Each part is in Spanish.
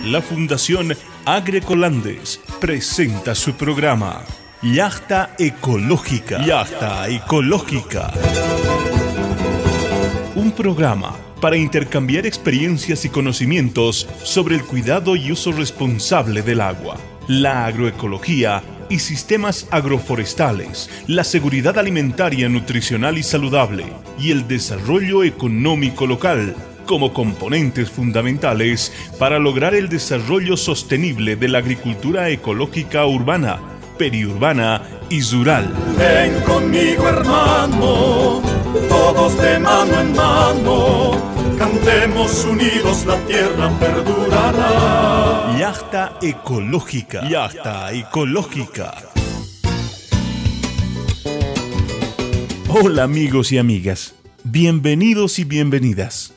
La Fundación Agroecolandes presenta su programa Yachta Ecológica. Yachta Ecológica. Un programa para intercambiar experiencias y conocimientos sobre el cuidado y uso responsable del agua, la agroecología y sistemas agroforestales, la seguridad alimentaria, nutricional y saludable, y el desarrollo económico local, como componentes fundamentales para lograr el desarrollo sostenible de la agricultura ecológica urbana, periurbana y rural. Ven conmigo, hermano, todos de mano en mano, cantemos unidos, la tierra perdurará. Yachta Ecológica. Yachta Ecológica. Hola amigos y amigas, bienvenidos y bienvenidas.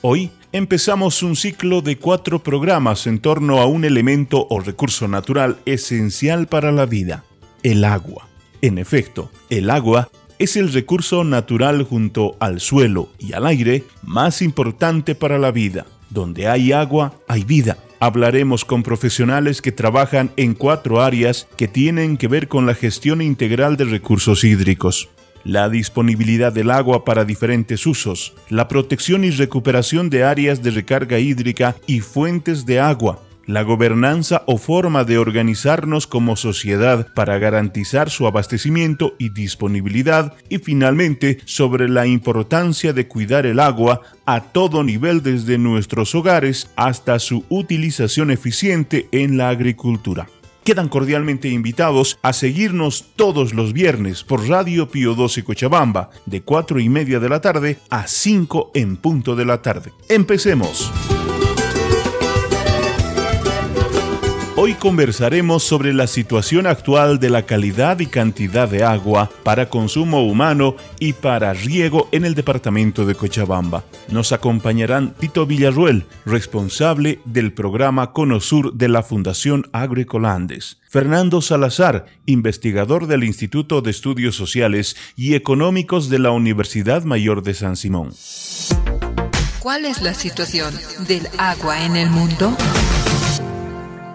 Hoy empezamos un ciclo de 4 programas en torno a un elemento o recurso natural esencial para la vida, el agua. En efecto, el agua es el recurso natural junto al suelo y al aire más importante para la vida. Donde hay agua, hay vida. Hablaremos con profesionales que trabajan en 4 áreas que tienen que ver con la gestión integral de recursos hídricos: la disponibilidad del agua para diferentes usos, la protección y recuperación de áreas de recarga hídrica y fuentes de agua, la gobernanza o forma de organizarnos como sociedad para garantizar su abastecimiento y disponibilidad, y finalmente sobre la importancia de cuidar el agua a todo nivel, desde nuestros hogares hasta su utilización eficiente en la agricultura. Quedan cordialmente invitados a seguirnos todos los viernes por Radio Pío XII Cochabamba, de 4:30 de la tarde a 5 en punto de la tarde. ¡Empecemos! Hoy conversaremos sobre la situación actual de la calidad y cantidad de agua para consumo humano y para riego en el departamento de Cochabamba. Nos acompañarán Tito Villarruel, responsable del programa Conosur de la Fundación Agroecolandes; Fernando Salazar, investigador del Instituto de Estudios Sociales y Económicos de la Universidad Mayor de San Simón. ¿Cuál es la situación del agua en el mundo?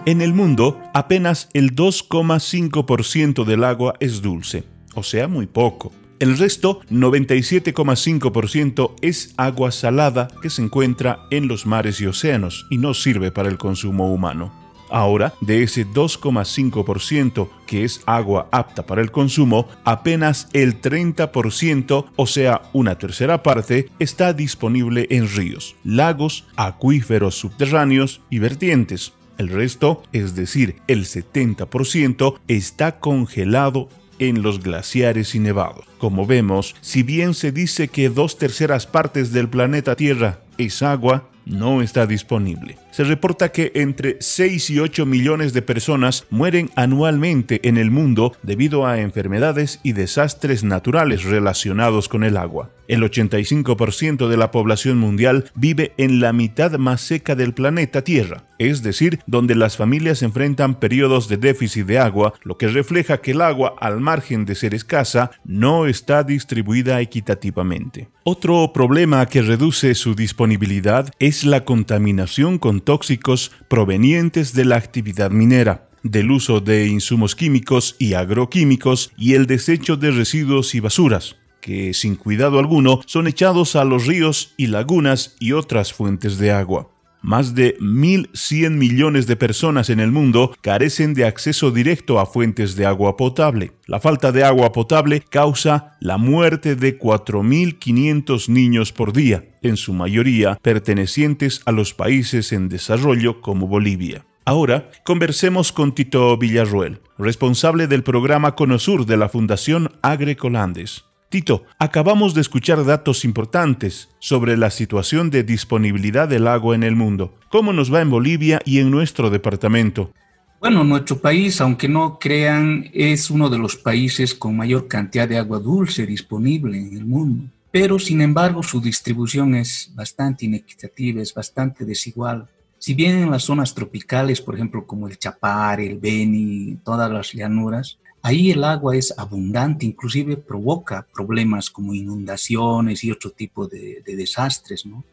En el mundo, apenas el 2,5% del agua es dulce, o sea, muy poco. El resto, 97,5%, es agua salada que se encuentra en los mares y océanos y no sirve para el consumo humano. Ahora, de ese 2,5% que es agua apta para el consumo, apenas el 30%, o sea, una tercera parte, está disponible en ríos, lagos, acuíferos subterráneos y vertientes. El resto, es decir, el 70%, está congelado en los glaciares y nevados. Como vemos, si bien se dice que 2/3 partes del planeta Tierra es agua, no está disponible. Se reporta que entre 6 y 8 millones de personas mueren anualmente en el mundo debido a enfermedades y desastres naturales relacionados con el agua. El 85% de la población mundial vive en la mitad más seca del planeta Tierra, es decir, donde las familias enfrentan periodos de déficit de agua, lo que refleja que el agua, al margen de ser escasa, no está distribuida equitativamente. Otro problema que reduce su disponibilidad es la contaminación con tóxicos provenientes de la actividad minera, del uso de insumos químicos y agroquímicos y el desecho de residuos y basuras, que sin cuidado alguno son echados a los ríos y lagunas y otras fuentes de agua. Más de 1.100 millones de personas en el mundo carecen de acceso directo a fuentes de agua potable. La falta de agua potable causa la muerte de 4.500 niños por día, en su mayoría pertenecientes a los países en desarrollo como Bolivia. Ahora conversemos con Tito Villarruel, responsable del programa Conosur de la Fundación Agroecolandes. Tito, acabamos de escuchar datos importantes sobre la situación de disponibilidad del agua en el mundo. ¿Cómo nos va en Bolivia y en nuestro departamento? Bueno, nuestro país, aunque no crean, es uno de los países con mayor cantidad de agua dulce disponible en el mundo. Pero, sin embargo, su distribución es bastante inequitativa, es bastante desigual. Si bien en las zonas tropicales, por ejemplo, como el Chapare, el Beni, todas las llanuras, ahí el agua es abundante, inclusive provoca problemas como inundaciones y otro tipo de desastres, ¿no?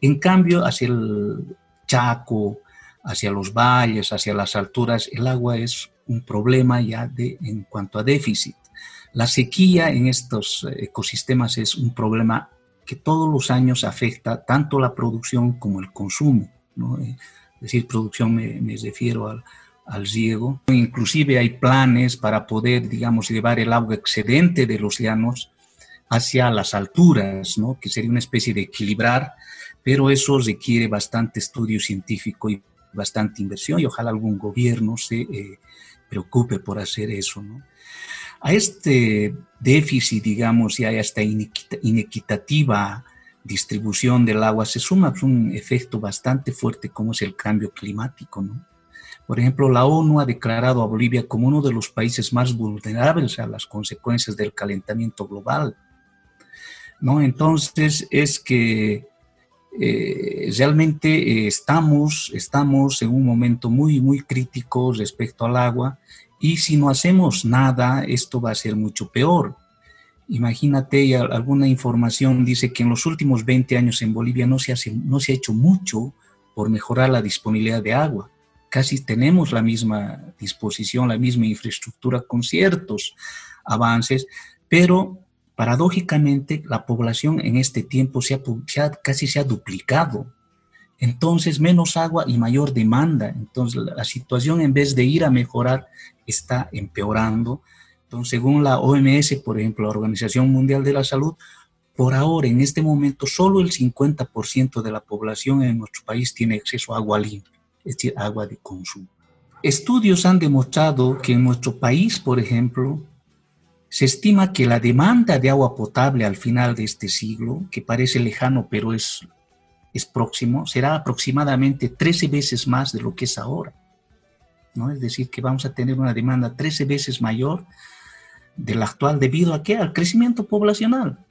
En cambio, hacia el Chaco, hacia los valles, hacia las alturas, el agua es un problema ya en cuanto a déficit. La sequía en estos ecosistemas es un problema que todos los años afecta tanto la producción como el consumo, ¿no? Es decir, producción me refiero al riego. Inclusive hay planes para poder, digamos, llevar el agua excedente de los llanos hacia las alturas, ¿no? Que sería una especie de equilibrar, pero eso requiere bastante estudio científico y bastante inversión, y ojalá algún gobierno se preocupe por hacer eso, ¿no? A este déficit, digamos, y a esta inequitativa distribución del agua se suma un efecto bastante fuerte como es el cambio climático, ¿no? Por ejemplo, la ONU ha declarado a Bolivia como uno de los países más vulnerables a las consecuencias del calentamiento global, ¿no? Entonces, es que realmente estamos en un momento muy, muy crítico respecto al agua, y si no hacemos nada, esto va a ser mucho peor. Imagínate, alguna información dice que en los últimos 20 años en Bolivia no se ha hecho mucho por mejorar la disponibilidad de agua. Casi tenemos la misma disposición, la misma infraestructura con ciertos avances, pero paradójicamente la población en este tiempo casi se ha duplicado. Entonces, menos agua y mayor demanda. Entonces, la situación, en vez de ir a mejorar, está empeorando. Entonces, según la OMS, por ejemplo, la Organización Mundial de la Salud, por ahora, en este momento, solo el 50% de la población en nuestro país tiene acceso a agua limpia, es decir, agua de consumo. Estudios han demostrado que en nuestro país, por ejemplo, se estima que la demanda de agua potable al final de este siglo, que parece lejano pero es próximo, será aproximadamente 13 veces más de lo que es ahora, ¿no? Es decir, que vamos a tener una demanda 13 veces mayor de la actual, ¿debido a qué? Al crecimiento poblacional.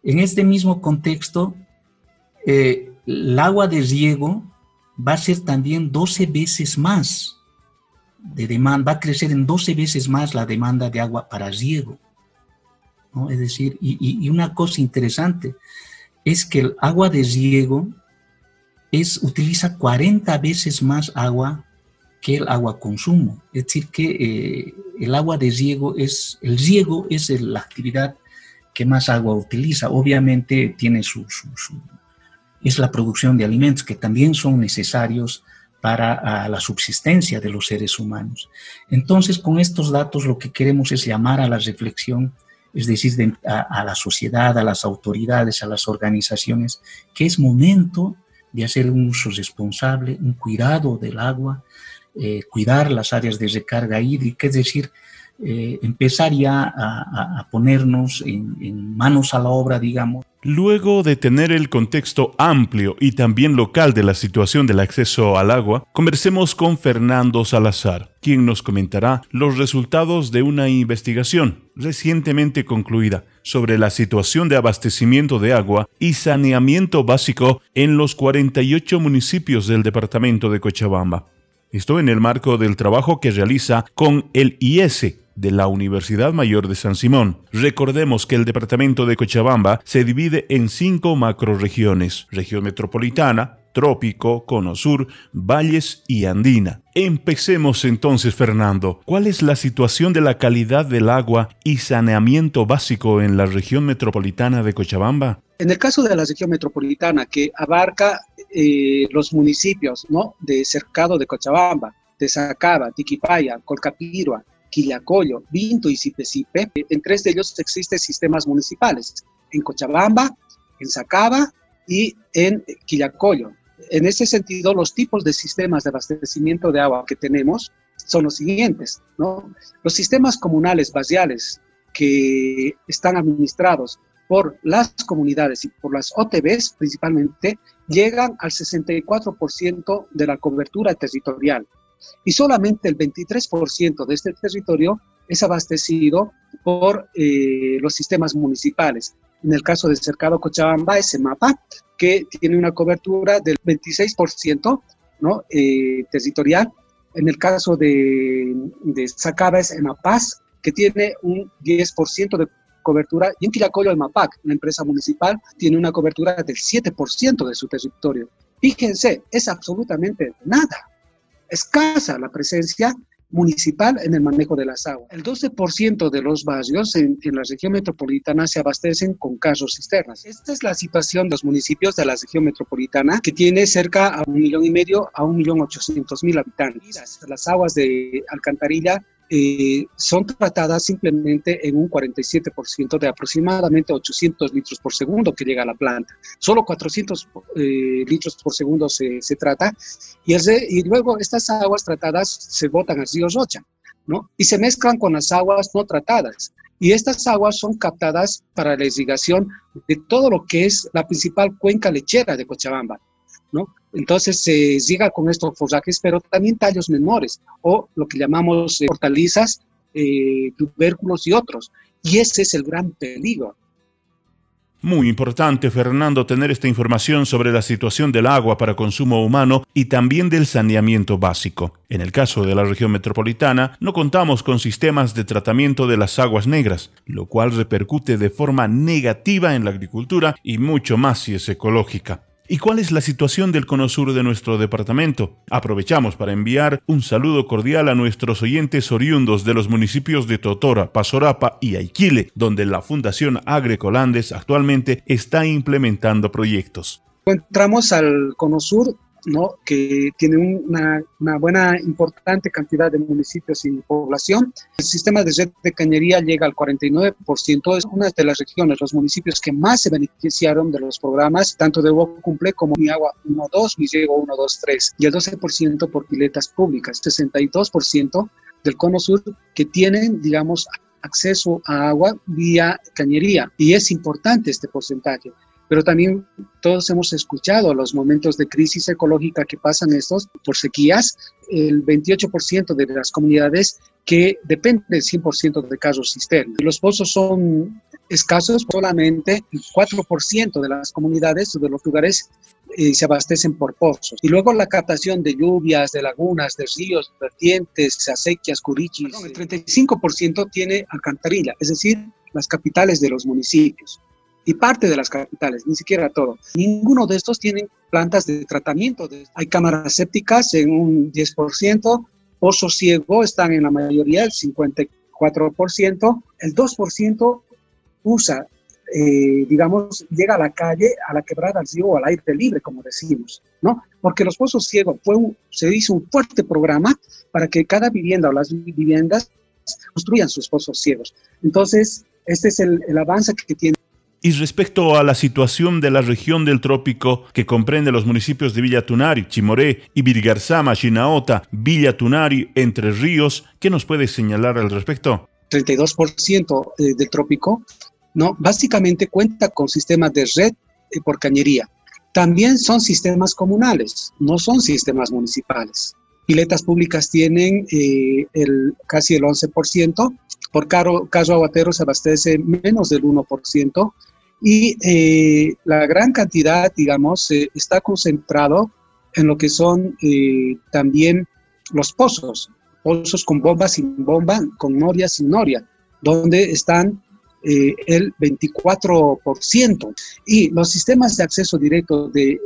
En este mismo contexto, el agua de riego va a ser también 12 veces más de demanda, va a crecer en 12 veces más la demanda de agua para riego, ¿no? Es decir, y una cosa interesante es que el agua de riego utiliza 40 veces más agua que el agua consumo. Es decir, que el agua de riego es la actividad que más agua utiliza. Obviamente tiene es la producción de alimentos que también son necesarios para la subsistencia de los seres humanos. Entonces, con estos datos lo que queremos es llamar a la reflexión, es decir, a la sociedad, a las autoridades, a las organizaciones, que es momento de hacer un uso responsable, un cuidado del agua, cuidar las áreas de recarga hídrica, es decir, empezar ya a ponernos en manos a la obra, digamos. Luego de tener el contexto amplio y también local de la situación del acceso al agua, conversemos con Fernando Salazar, quien nos comentará los resultados de una investigación recientemente concluida sobre la situación de abastecimiento de agua y saneamiento básico en los 48 municipios del departamento de Cochabamba. Esto en el marco del trabajo que realiza con el IES de la Universidad Mayor de San Simón. Recordemos que el departamento de Cochabamba se divide en 5 macrorregiones: región metropolitana, trópico, cono sur, valles y andina. Empecemos entonces, Fernando. ¿Cuál es la situación de la calidad del agua y saneamiento básico en la región metropolitana de Cochabamba? En el caso de la región metropolitana, que abarca los municipios, ¿no?, de Cercado de Cochabamba, de Sacaba, Tiquipaya, Colcapirua, Quillacollo, Vinto y Sipe, en 3 de ellos existen sistemas municipales: en Cochabamba, en Sacaba y en Quillacollo. En ese sentido, los tipos de sistemas de abastecimiento de agua que tenemos son los siguientes, ¿no? Los sistemas comunales basales, que están administrados por las comunidades y por las OTBs principalmente, llegan al 64% de la cobertura territorial. Y solamente el 23% de este territorio es abastecido por los sistemas municipales. En el caso de Cercado Cochabamba es EMAPA, que tiene una cobertura del 26%, ¿no?, territorial. En el caso de Sacaba es EMAPAS, que tiene un 10% de cobertura, y en Quillacollo EMAPAC, una empresa municipal, tiene una cobertura del 7% de su territorio. Fíjense, es absolutamente nada. escasa la presencia municipal en el manejo de las aguas. El 12% de los barrios en la región metropolitana se abastecen con carros cisternas. Esta es la situación de los municipios de la región metropolitana, que tiene cerca a 1,5 millones a 1.800.000 habitantes. Las aguas de alcantarilla son tratadas simplemente en un 47% de aproximadamente 800 litros por segundo que llega a la planta. Solo 400 litros por segundo se trata, y luego estas aguas tratadas se botan al río Rocha, ¿no? Y se mezclan con las aguas no tratadas. Y estas aguas son captadas para la irrigación de todo lo que es la principal cuenca lechera de Cochabamba, ¿no? Entonces se riega con estos forrajes, pero también tallos menores, o lo que llamamos hortalizas, tubérculos y otros. Y ese es el gran peligro. Muy importante, Fernando, tener esta información sobre la situación del agua para consumo humano y también del saneamiento básico. En el caso de la región metropolitana, no contamos con sistemas de tratamiento de las aguas negras, lo cual repercute de forma negativa en la agricultura y mucho más si es ecológica. ¿Y cuál es la situación del cono sur de nuestro departamento? Aprovechamos para enviar un saludo cordial a nuestros oyentes oriundos de los municipios de Totora, Pasorapa y Aiquile, donde la Fundación Agroecolandes actualmente está implementando proyectos. Entramos al cono sur, ¿no? Que tiene una buena, importante cantidad de municipios y población. El sistema de red de cañería llega al 49%. Es una de las regiones, los municipios que más se beneficiaron de los programas, tanto de Cumple como Mi Agua 1-2, Mi Riego 1-2-3, y el 12% por piletas públicas, 62% del cono sur que tienen, digamos, acceso a agua vía cañería. Y es importante este porcentaje. Pero también todos hemos escuchado los momentos de crisis ecológica que pasan estos por sequías. El 28% de las comunidades que dependen 100% de carros cisterna. Los pozos son escasos, solamente el 4% de las comunidades o de los lugares se abastecen por pozos. Y luego la captación de lluvias, de lagunas, de ríos, vertientes, acequias, curichis. El 35% tiene alcantarilla, es decir, las capitales de los municipios. Y parte de las capitales, ni siquiera todo. Ninguno de estos tienen plantas de tratamiento. Hay cámaras sépticas en un 10%, pozos ciego están en la mayoría, el 54%, el 2% usa, digamos, llega a la calle, a la quebrada, al río o al aire libre, como decimos, ¿no? Porque los pozos ciegos se hizo un fuerte programa para que cada vivienda o las viviendas construyan sus pozos ciegos. Entonces, este es el avance que tiene. Y respecto a la situación de la región del trópico que comprende los municipios de Villa Tunari, Chimoré, Ibirgarzama, Chinaota, Villa Tunari, Entre Ríos, ¿qué nos puede señalar al respecto? 32% del trópico, ¿no? Básicamente cuenta con sistemas de red por cañería. También son sistemas comunales, no son sistemas municipales. Piletas públicas tienen casi el 11%, por carro aguatero se abastece menos del 1%, y la gran cantidad, digamos, está concentrado en lo que son también los pozos con bomba, sin bomba, con noria, sin noria, donde están el 24%. Y los sistemas de acceso directo de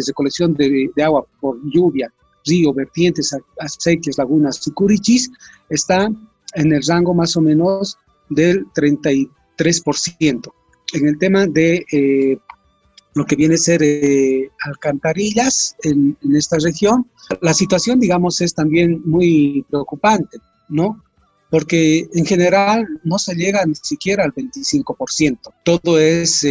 recolección de agua por lluvia, río, vertientes, acequias, lagunas y curichis, están en el rango más o menos del 33%. En el tema de lo que viene a ser alcantarillas en esta región, la situación, digamos, es también muy preocupante, ¿no? Porque en general no se llega ni siquiera al 25%. Todo es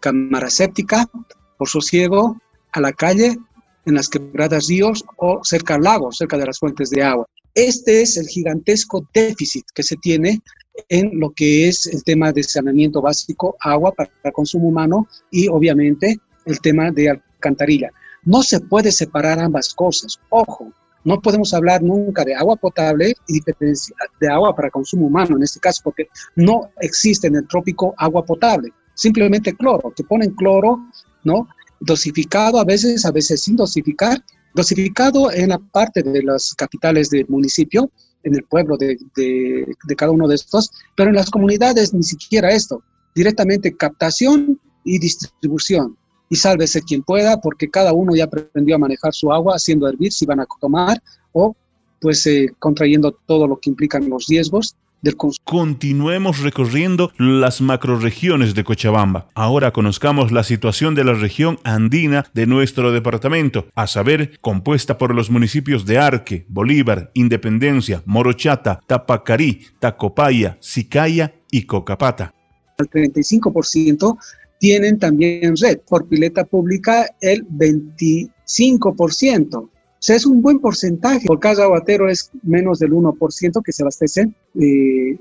cámara séptica, por sosiego, a la calle, en las quebradas, ríos o cerca al lago, cerca de las fuentes de agua. Este es el gigantesco déficit que se tiene en lo que es el tema de saneamiento básico, agua para consumo humano y obviamente el tema de alcantarilla. No se puede separar ambas cosas. Ojo, no podemos hablar nunca de agua potable y de agua para consumo humano en este caso, porque no existe en el trópico agua potable, simplemente cloro. Te ponen cloro, ¿no? Dosificado a veces sin dosificar, dosificado en la parte de las capitales del municipio, en el pueblo de cada uno de estos, pero en las comunidades ni siquiera esto, directamente captación y distribución. Y sálvese quien pueda, porque cada uno ya aprendió a manejar su agua, haciendo hervir si van a tomar, o pues contrayendo todo lo que implican los riesgos del consumo. Continuemos recorriendo las macrorregiones de Cochabamba. Ahora conozcamos la situación de la región andina de nuestro departamento, a saber, compuesta por los municipios de Arque, Bolívar, Independencia, Morochata, Tapacarí, Tacopaya, Sicaya y Cocapata. El 35% tienen también red, por pileta pública el 25%. O sea, es un buen porcentaje. Por cada aguatero es menos del 1% que se abastecen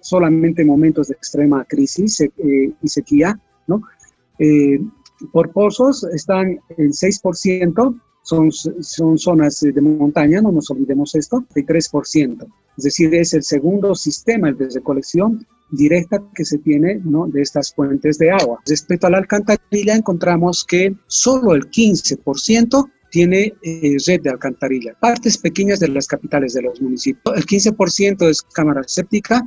solamente en momentos de extrema crisis y sequía, ¿no? Por pozos están el 6%, son zonas de montaña, no nos olvidemos esto, el 3%. Es decir, es el segundo sistema de recolección directa que se tiene, ¿no?, de estas fuentes de agua. Respecto a la alcantarilla, encontramos que solo el 15% tiene red de alcantarilla. Partes pequeñas de las capitales de los municipios. El 15% es cámara séptica,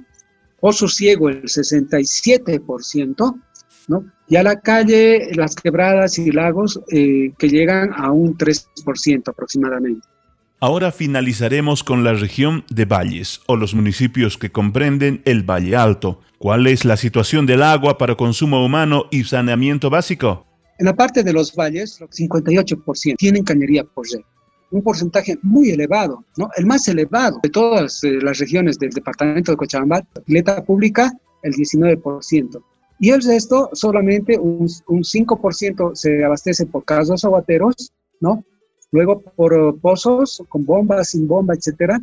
pozo ciego el 67%, ¿no? Y a la calle, las quebradas y lagos que llegan a un 3% aproximadamente. Ahora finalizaremos con la región de valles, o los municipios que comprenden el Valle Alto. ¿Cuál es la situación del agua para consumo humano y saneamiento básico? En la parte de los valles, el 58% tienen cañería por red, un porcentaje muy elevado, ¿no? El más elevado de todas las regiones del departamento de Cochabamba, pileta pública, el 19%. Y el resto, solamente un 5% se abastece por casos aguateros, ¿no? Luego por pozos, con bomba, sin bomba, etcétera,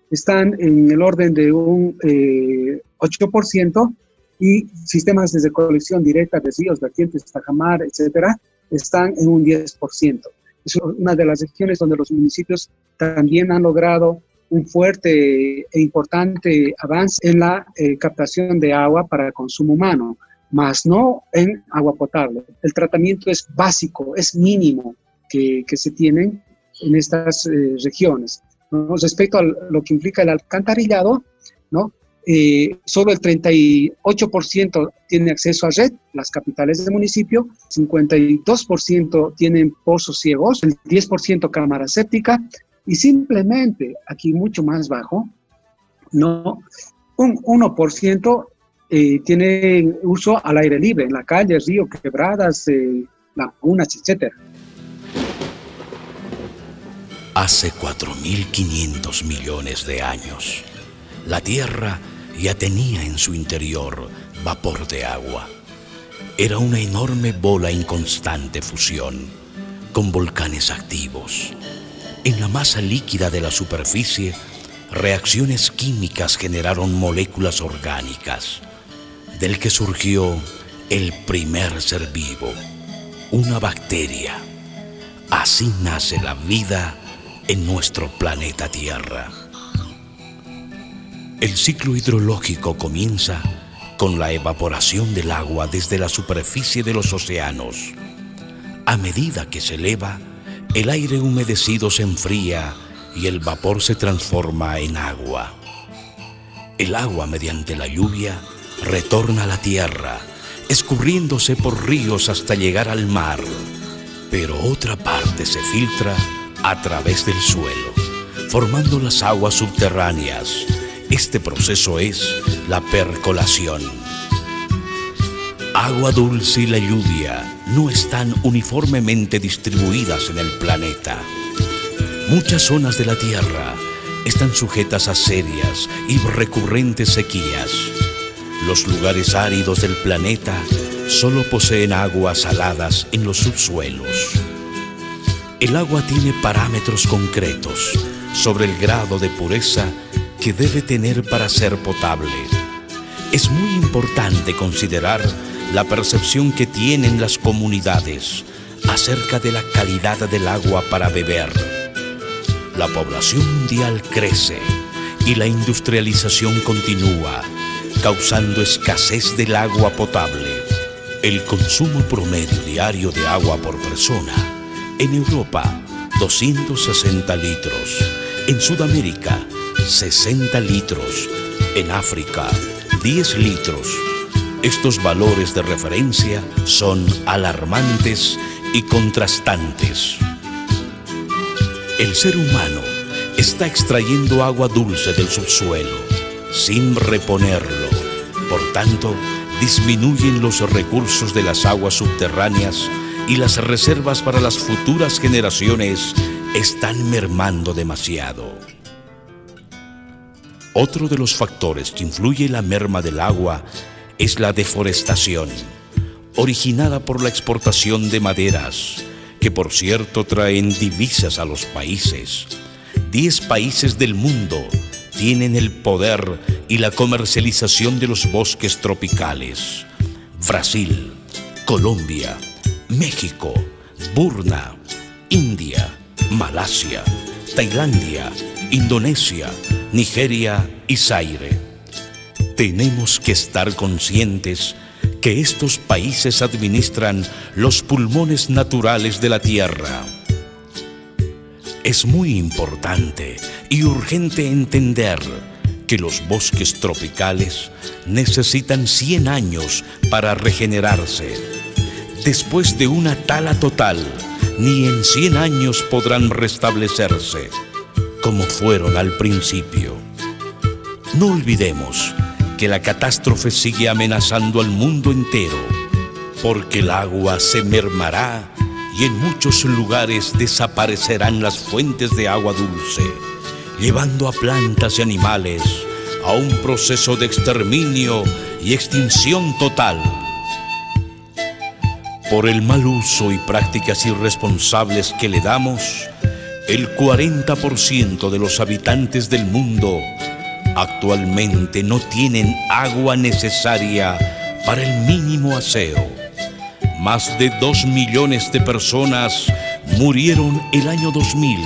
están en el orden de un 8%, y sistemas de recolección directa de ríos, vertientes, tajamar, etcétera, están en un 10%. Es una de las regiones donde los municipios también han logrado un fuerte e importante avance en la captación de agua para consumo humano, más no en agua potable. El tratamiento es básico, es mínimo que se tienen en estas regiones, ¿no? Respecto a lo que implica el alcantarillado, ¿no? Solo el 38% tiene acceso a red, las capitales del municipio, 52% tienen pozos ciegos, el 10% cámara séptica, y simplemente, aquí mucho más bajo, no, un 1% tiene uso al aire libre, en la calle, río, quebradas, lagunas, etc. Hace 4.500 millones de años, la Tierra ya tenía en su interior vapor de agua. Era una enorme bola en constante fusión, con volcanes activos. En la masa líquida de la superficie, reacciones químicas generaron moléculas orgánicas, del que surgió el primer ser vivo, una bacteria. Así nace la vida en nuestro planeta Tierra. El ciclo hidrológico comienza con la evaporación del agua desde la superficie de los océanos. A medida que se eleva, el aire humedecido se enfría y el vapor se transforma en agua. El agua, mediante la lluvia, retorna a la tierra, escurriéndose por ríos hasta llegar al mar. Pero otra parte se filtra a través del suelo, formando las aguas subterráneas. Este proceso es la percolación. Agua dulce y la lluvia no están uniformemente distribuidas en el planeta. Muchas zonas de la Tierra están sujetas a serias y recurrentes sequías. Los lugares áridos del planeta solo poseen aguas saladas en los subsuelos. El agua tiene parámetros concretos sobre el grado de pureza que debe tener para ser potable. Es muy importante considerar la percepción que tienen las comunidades acerca de la calidad del agua para beber. La población mundial crece y la industrialización continúa, causando escasez del agua potable. El consumo promedio diario de agua por persona en Europa, 260 litros. En Sudamérica, 60 litros. En África, 10 litros. Estos valores de referencia son alarmantes y contrastantes. El ser humano está extrayendo agua dulce del subsuelo, sin reponerlo. Por tanto, disminuyen los recursos de las aguas subterráneas y las reservas para las futuras generaciones están mermando demasiado. Otro de los factores que influye en la merma del agua es la deforestación, originada por la exportación de maderas, que por cierto traen divisas a los países. 10 países del mundo tienen el poder y la comercialización de los bosques tropicales: Brasil, Colombia, México, Burma, India, Malasia, Tailandia, Indonesia, Nigeria y Zaire. Tenemos que estar conscientes que estos países administran los pulmones naturales de la Tierra. Es muy importante y urgente entender que los bosques tropicales necesitan 100 años para regenerarse. Después de una tala total, ni en 100 años podrán restablecerse como fueron al principio. No olvidemos que la catástrofe sigue amenazando al mundo entero, porque el agua se mermará y en muchos lugares desaparecerán las fuentes de agua dulce, llevando a plantas y animales a un proceso de exterminio y extinción total. Por el mal uso y prácticas irresponsables que le damos, el 40% de los habitantes del mundo actualmente no tienen agua necesaria para el mínimo aseo. Más de 2 millones de personas murieron el año 2000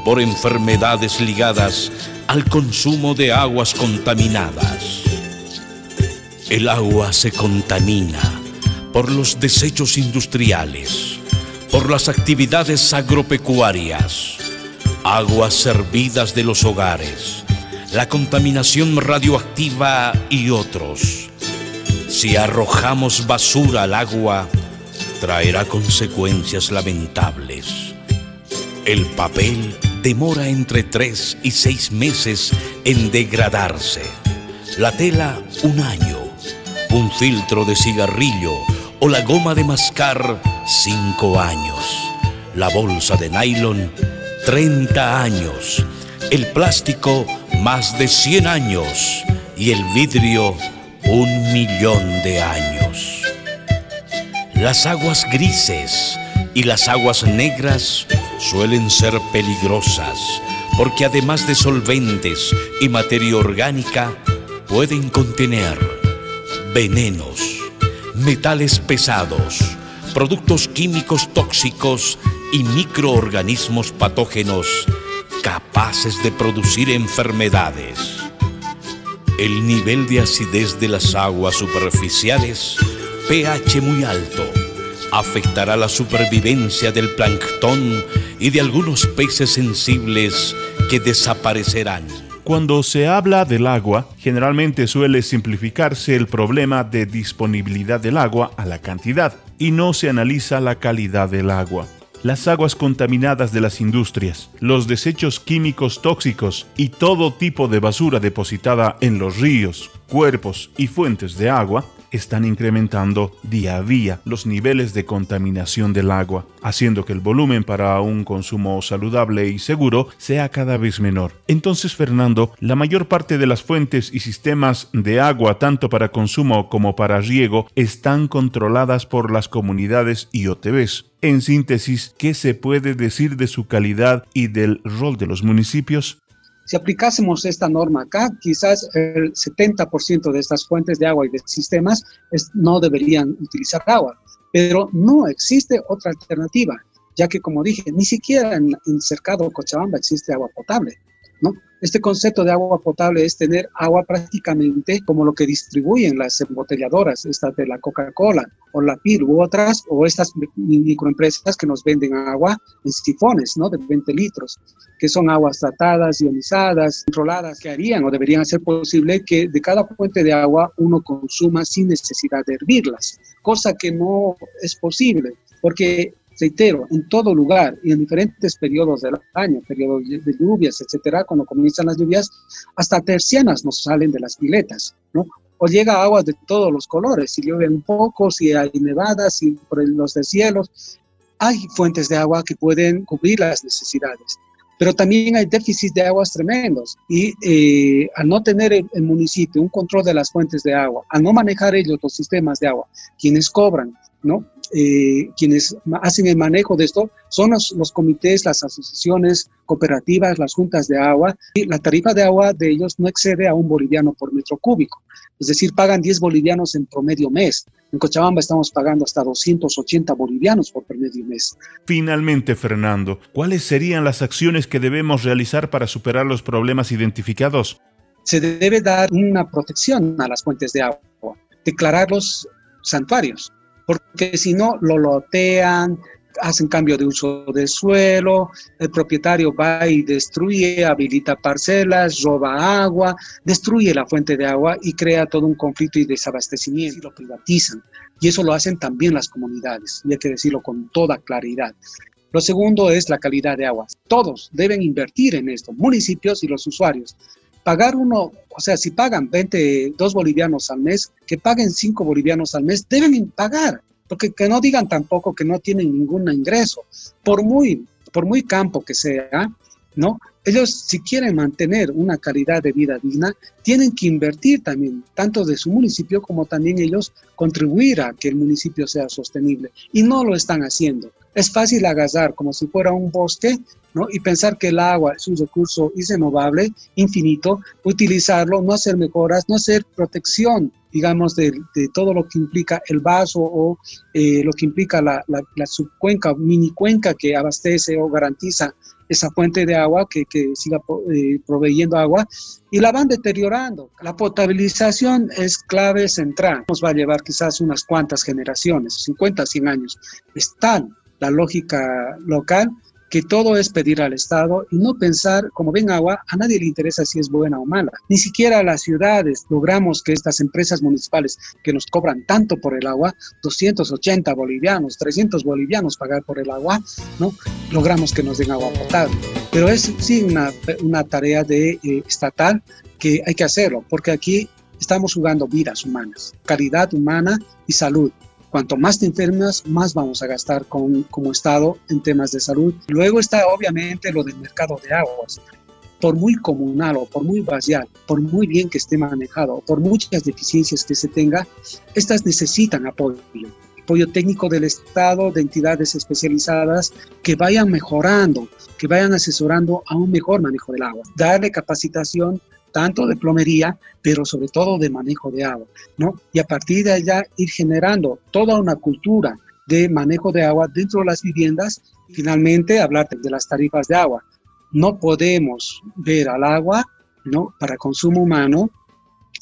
por enfermedades ligadas al consumo de aguas contaminadas. El agua se contamina por los desechos industriales, por las actividades agropecuarias, aguas servidas de los hogares, la contaminación radioactiva y otros. Si arrojamos basura al agua, traerá consecuencias lamentables. El papel demora entre 3 y 6 meses en degradarse, la tela 1 año, un filtro de cigarrillo o la goma de mascar 5 años, la bolsa de nylon 30 años, el plástico más de 100 años y el vidrio 1.000.000 de años. Las aguas grises y las aguas negras suelen ser peligrosas porque además de solventes y materia orgánica pueden contener venenos, metales pesados, productos químicos tóxicos y microorganismos patógenos capaces de producir enfermedades. El nivel de acidez de las aguas superficiales, pH muy alto, afectará la supervivencia del plancton y de algunos peces sensibles que desaparecerán. Cuando se habla del agua, generalmente suele simplificarse el problema de disponibilidad del agua a la cantidad y no se analiza la calidad del agua. Las aguas contaminadas de las industrias, los desechos químicos tóxicos y todo tipo de basura depositada en los ríos, cuerpos y fuentes de agua están incrementando día a día los niveles de contaminación del agua, haciendo que el volumen para un consumo saludable y seguro sea cada vez menor. Entonces, Fernando, la mayor parte de las fuentes y sistemas de agua, tanto para consumo como para riego, están controladas por las comunidades y OTBs. En síntesis, ¿qué se puede decir de su calidad y del rol de los municipios? Si aplicásemos esta norma acá, quizás el 70% de estas fuentes de agua y de sistemas no deberían utilizar agua, pero no existe otra alternativa, ya que, como dije, ni siquiera en el cercado Cochabamba existe agua potable, ¿no? Este concepto de agua potable es tener agua prácticamente como lo que distribuyen las embotelladoras, estas de la Coca-Cola o la PIR u otras, o estas microempresas que nos venden agua en sifones, ¿no? De 20 litros, que son aguas tratadas, ionizadas, controladas, que harían o deberían hacer posible que de cada fuente de agua uno consuma sin necesidad de hervirlas, cosa que no es posible, porque reitero, en todo lugar y en diferentes periodos del año, periodos de lluvias, etcétera, cuando comienzan las lluvias, hasta tercianas nos salen de las piletas, ¿no? O llega agua de todos los colores, si llueve un poco, si hay nevadas, si por los deshielos, hay fuentes de agua que pueden cubrir las necesidades. Pero también hay déficits de aguas tremendos y al no tener el municipio un control de las fuentes de agua, al no manejar ellos los sistemas de agua, quienes cobran, ¿no? Quienes hacen el manejo de esto son los comités, las asociaciones cooperativas, las juntas de agua, y la tarifa de agua de ellos no excede a 1 boliviano por metro cúbico, es decir, pagan 10 bolivianos en promedio mes. En Cochabamba estamos pagando hasta 280 bolivianos por promedio mes. Finalmente, Fernando, ¿cuáles serían las acciones que debemos realizar para superar los problemas identificados? Se debe dar una protección a las fuentes de agua, declararlos santuarios, porque si no lo lotean, hacen cambio de uso del suelo, el propietario va y destruye, habilita parcelas, roba agua, destruye la fuente de agua y crea todo un conflicto y desabastecimiento y lo privatizan. Y eso lo hacen también las comunidades, y hay que decirlo con toda claridad. Lo segundo es la calidad de agua. Todos deben invertir en esto, municipios y los usuarios. Pagar o sea, si pagan 2 bolivianos al mes, que paguen 5 bolivianos al mes, deben pagar, porque que no digan tampoco que no tienen ningún ingreso, por muy campo que sea, ¿no? Ellos, si quieren mantener una calidad de vida digna, tienen que invertir también, tanto de su municipio como también ellos contribuir a que el municipio sea sostenible, y no lo están haciendo. Es fácil agarrar como si fuera un bosque, ¿no? Y pensar que el agua es un recurso renovable, infinito, utilizarlo, no hacer mejoras, no hacer protección, digamos, de todo lo que implica el vaso o lo que implica la subcuenca, mini cuenca que abastece o garantiza esa fuente de agua que siga proveyendo agua, y la van deteriorando. La potabilización es clave central. Nos va a llevar quizás unas cuantas generaciones, 50, 100 años. Es tal la lógica local que todo es pedir al Estado y no pensar, como ven agua, a nadie le interesa si es buena o mala. Ni siquiera a las ciudades logramos que estas empresas municipales que nos cobran tanto por el agua, 280 bolivianos, 300 bolivianos pagar por el agua, ¿no? Logramos que nos den agua potable. Pero es sí una tarea estatal que hay que hacerlo, porque aquí estamos jugando vidas humanas, calidad humana y salud. Cuanto más te enfermas, más vamos a gastar como Estado en temas de salud. Luego está obviamente lo del mercado de aguas. Por muy comunal o por muy basial, por muy bien que esté manejado, o por muchas deficiencias que se tenga, estas necesitan apoyo técnico del Estado, de entidades especializadas que vayan mejorando, que vayan asesorando a un mejor manejo del agua. Darle capacitación tanto de plomería, pero sobre todo de manejo de agua, ¿no? Y a partir de allá ir generando toda una cultura de manejo de agua dentro de las viviendas. Finalmente, hablar de las tarifas de agua. No podemos ver al agua, ¿no?, para consumo humano,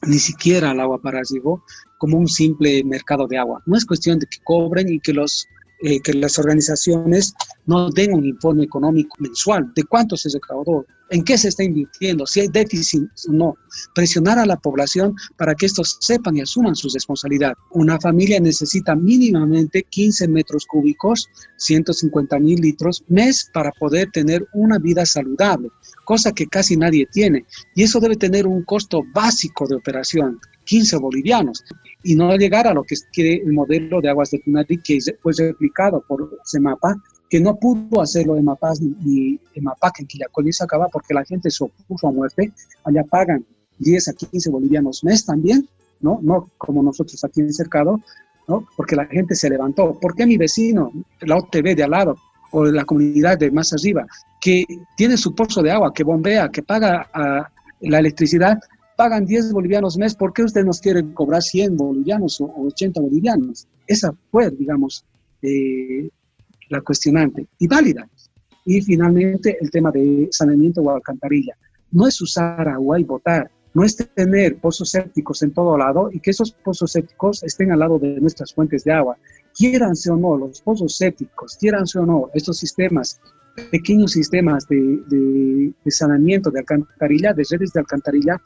ni siquiera al agua para riego, como un simple mercado de agua. No es cuestión de que cobren y que las organizaciones no den un informe económico mensual de cuánto se recaudó, en qué se está invirtiendo, si hay déficit o no. Presionar a la población para que estos sepan y asuman su responsabilidad. Una familia necesita mínimamente 15 metros cúbicos, 150.000 litros mes para poder tener una vida saludable, cosa que casi nadie tiene. Y eso debe tener un costo básico de operación, 15 bolivianos, y no llegar a lo que quiere el modelo de aguas de Tunari, que fue replicado por CEMAPA, que no pudo hacerlo EMAPAS ni EMAPAC en Quillacollo y se acaba porque la gente se opuso a muerte. Allá pagan 10 a 15 bolivianos mes también, ¿no? No como nosotros aquí en Cercado, ¿no? Porque la gente se levantó. ¿Por qué mi vecino, la OTB de al lado, o la comunidad de más arriba, que tiene su pozo de agua, que bombea, que paga la electricidad, pagan 10 bolivianos mes? ¿Por qué usted nos quiere cobrar 100 bolivianos o 80 bolivianos? Esa fue, digamos, la cuestionante y válida. Y finalmente el tema de saneamiento o alcantarilla. No es usar agua y botar, no es tener pozos sépticos en todo lado y que esos pozos sépticos estén al lado de nuestras fuentes de agua. Quiéranse o no los pozos sépticos, quiéranse o no estos sistemas, pequeños sistemas de saneamiento de alcantarilla, de redes de alcantarilla,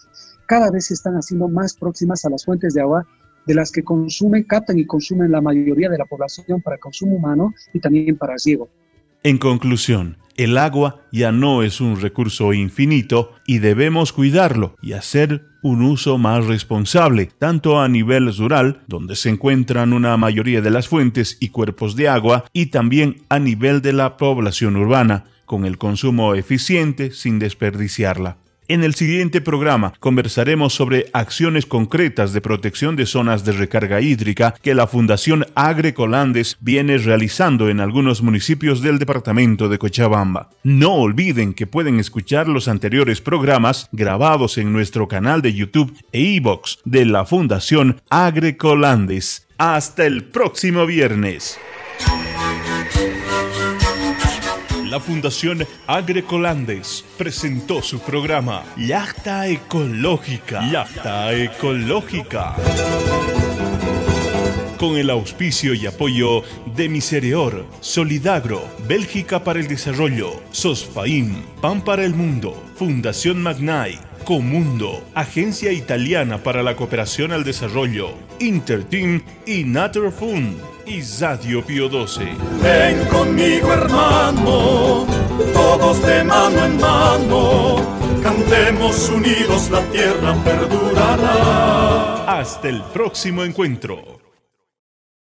cada vez se están haciendo más próximas a las fuentes de agua de las que captan y consumen la mayoría de la población para consumo humano y también para riego. En conclusión, el agua ya no es un recurso infinito y debemos cuidarlo y hacer un uso más responsable, tanto a nivel rural, donde se encuentran una mayoría de las fuentes y cuerpos de agua, y también a nivel de la población urbana, con el consumo eficiente sin desperdiciarla. En el siguiente programa conversaremos sobre acciones concretas de protección de zonas de recarga hídrica que la Fundación Agroecolandes viene realizando en algunos municipios del departamento de Cochabamba. No olviden que pueden escuchar los anteriores programas grabados en nuestro canal de YouTube e iVoox de la Fundación Agroecolandes. Hasta el próximo viernes. La Fundación Agroecolandes presentó su programa Yachta Ecológica. Yachta Ecológica. Con el auspicio y apoyo de Misereor, Solidagro, Bélgica para el Desarrollo, Sosfaim, Pan para el Mundo, Fundación Magnay, Comundo, Agencia Italiana para la Cooperación al Desarrollo, Interteam y Naturfund. Y Radio Pío XII. Ven conmigo, hermano, todos de mano en mano, cantemos unidos, la tierra perdurará. Hasta el próximo encuentro.